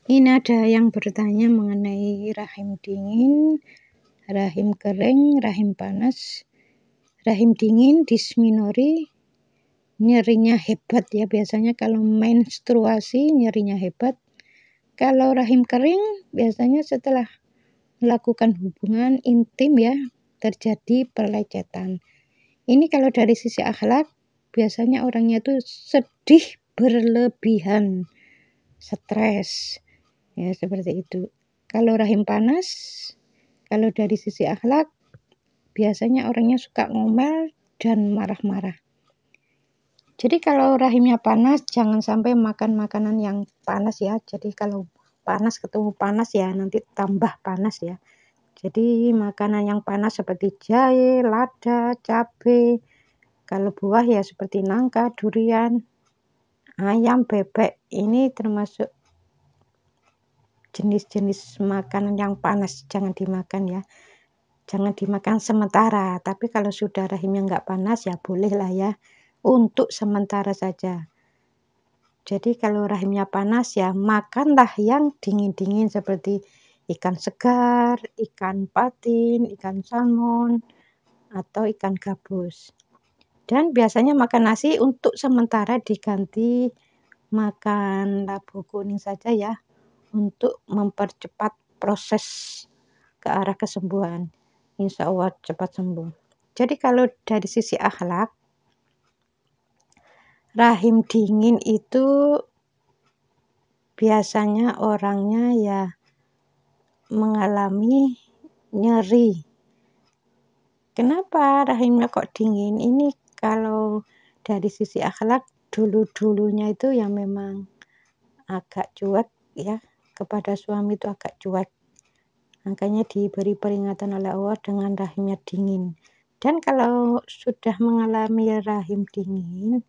Ini ada yang bertanya mengenai rahim dingin, rahim kering, rahim panas. Rahim dingin, dysmenorrhea, nyerinya hebat ya, biasanya kalau menstruasi nyerinya hebat. Kalau rahim kering biasanya setelah melakukan hubungan intim ya, terjadi pelecetan. Ini kalau dari sisi akhlak biasanya orangnya itu sedih berlebihan, stres ya, seperti itu. Kalau rahim panas, kalau dari sisi akhlak biasanya orangnya suka ngomel dan marah-marah. Jadi kalau rahimnya panas jangan sampai makan makanan yang panas ya. Jadi kalau panas ketemu panas ya nanti tambah panas ya. Jadi makanan yang panas seperti jahe, lada, cabai. Kalau buah ya seperti nangka, durian, ayam, bebek. Ini termasuk jenis-jenis makanan yang panas, jangan dimakan ya. Jangan dimakan sementara, tapi kalau sudah rahimnya nggak panas ya bolehlah ya, untuk sementara saja. Jadi kalau rahimnya panas ya makanlah yang dingin-dingin seperti ikan segar, ikan patin, ikan salmon, atau ikan gabus. Dan biasanya makan nasi untuk sementara diganti makan labu kuning saja ya, untuk mempercepat proses ke arah kesembuhan. Insya Allah cepat sembuh. Jadi kalau dari sisi akhlak, rahim dingin itu biasanya orangnya ya mengalami nyeri. Kenapa rahimnya kok dingin? Ini kalau dari sisi akhlak dulu-dulunya itu yang memang agak cuek ya, kepada suami itu agak cuek. Makanya diberi peringatan oleh Allah dengan rahimnya dingin. Dan kalau sudah mengalami rahim dingin,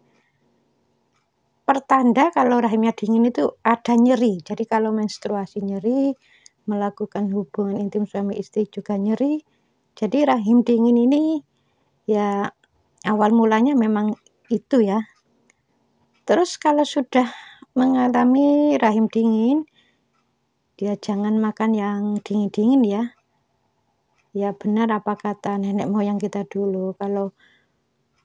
pertanda kalau rahimnya dingin itu ada nyeri. Jadi kalau menstruasi nyeri, melakukan hubungan intim suami istri juga nyeri. Jadi rahim dingin ini ya awal mulanya memang itu ya. Terus kalau sudah mengalami rahim dingin, dia jangan makan yang dingin-dingin ya. Ya benar apa kata nenek moyang kita dulu, kalau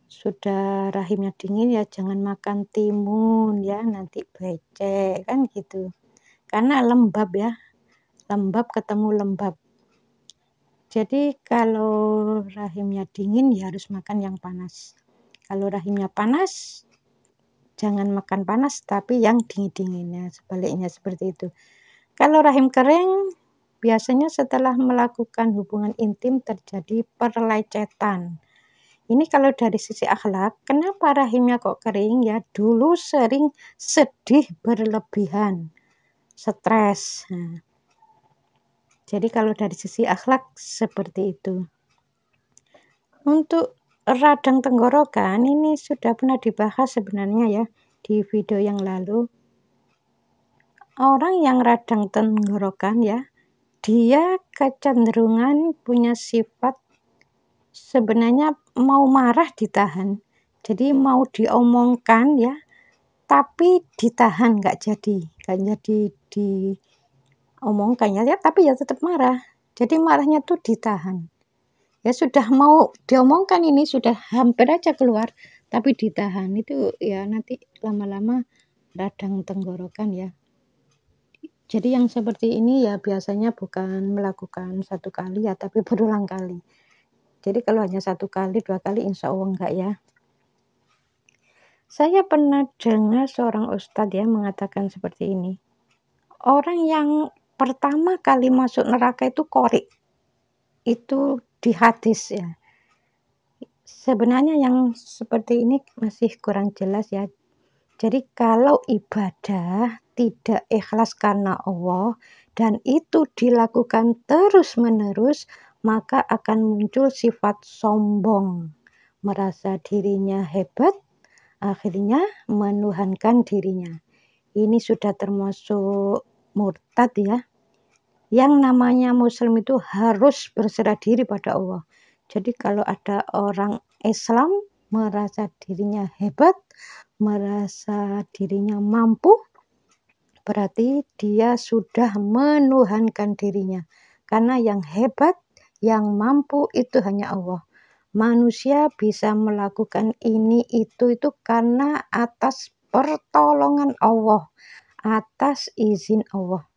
sudah rahimnya dingin ya jangan makan timun ya, nanti becek kan gitu. Karena lembab ya, lembab ketemu lembab. Jadi kalau rahimnya dingin ya harus makan yang panas. Kalau rahimnya panas, jangan makan panas tapi yang dingin-dinginnya, sebaliknya seperti itu. Kalau rahim kering, biasanya setelah melakukan hubungan intim terjadi pelecetan. Ini kalau dari sisi akhlak, kenapa rahimnya kok kering ya? Dulu sering sedih berlebihan, stres. Nah, jadi kalau dari sisi akhlak seperti itu. Untuk radang tenggorokan ini sudah pernah dibahas sebenarnya ya di video yang lalu. Orang yang radang tenggorokan ya, dia kecenderungan punya sifat sebenarnya mau marah ditahan. Jadi mau diomongkan ya, tapi ditahan nggak jadi diomongkan ya, tapi ya tetap marah. Jadi marahnya tuh ditahan. Ya sudah mau diomongkan ini sudah hampir aja keluar, tapi ditahan. Itu ya nanti lama-lama radang tenggorokan ya. Jadi yang seperti ini ya biasanya bukan melakukan satu kali ya, tapi berulang kali. Jadi kalau hanya satu kali, dua kali insya Allah enggak ya. Saya pernah dengar seorang ustadz ya mengatakan seperti ini. Orang yang pertama kali masuk neraka itu qori. Itu di hadis ya. Sebenarnya yang seperti ini masih kurang jelas ya. Jadi kalau ibadah tidak ikhlas karena Allah dan itu dilakukan terus-menerus, maka akan muncul sifat sombong, merasa dirinya hebat, akhirnya menuhankan dirinya. Ini sudah termasuk murtad ya. Yang namanya muslim itu harus berserah diri pada Allah. Jadi kalau ada orang Islam merasa dirinya hebat, merasa dirinya mampu, berarti dia sudah menuhankan dirinya. Karena yang hebat, yang mampu itu hanya Allah. Manusia bisa melakukan ini itu karena atas pertolongan Allah, atas izin Allah.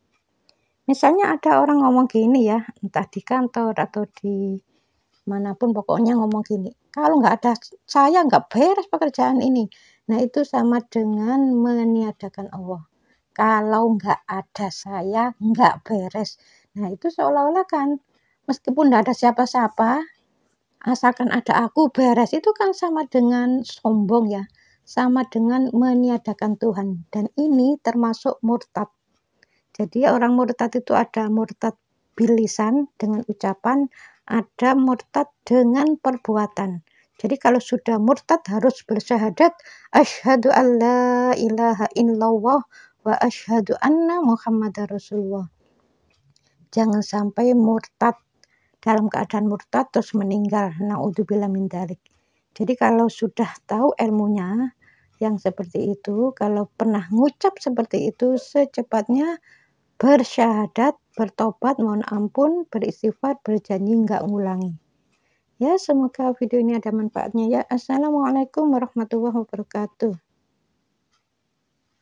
Misalnya ada orang ngomong gini ya, entah di kantor atau di manapun pokoknya ngomong gini, kalau nggak ada saya nggak beres pekerjaan ini. Nah itu sama dengan meniadakan Allah. Kalau nggak ada saya nggak beres. Nah itu seolah-olah kan meskipun nggak ada siapa-siapa, asalkan ada aku beres, itu kan sama dengan sombong ya, sama dengan meniadakan Tuhan. Dan ini termasuk murtad. Jadi orang murtad itu ada murtad bilisan dengan ucapan, ada murtad dengan perbuatan. Jadi kalau sudah murtad harus bersyahadat asyhadu alla ilaha illallah wa asyhadu anna muhammadar rasulullah. Jangan sampai murtad dalam keadaan murtad terus meninggal. Naudzubillah min dzalik. Jadi kalau sudah tahu ilmunya yang seperti itu, kalau pernah ngucap seperti itu, secepatnya bersyahadat, bertobat, mohon ampun, beristighfar, berjanji nggak ngulangi. Ya, semoga video ini ada manfaatnya ya. Assalamualaikum warahmatullahi wabarakatuh.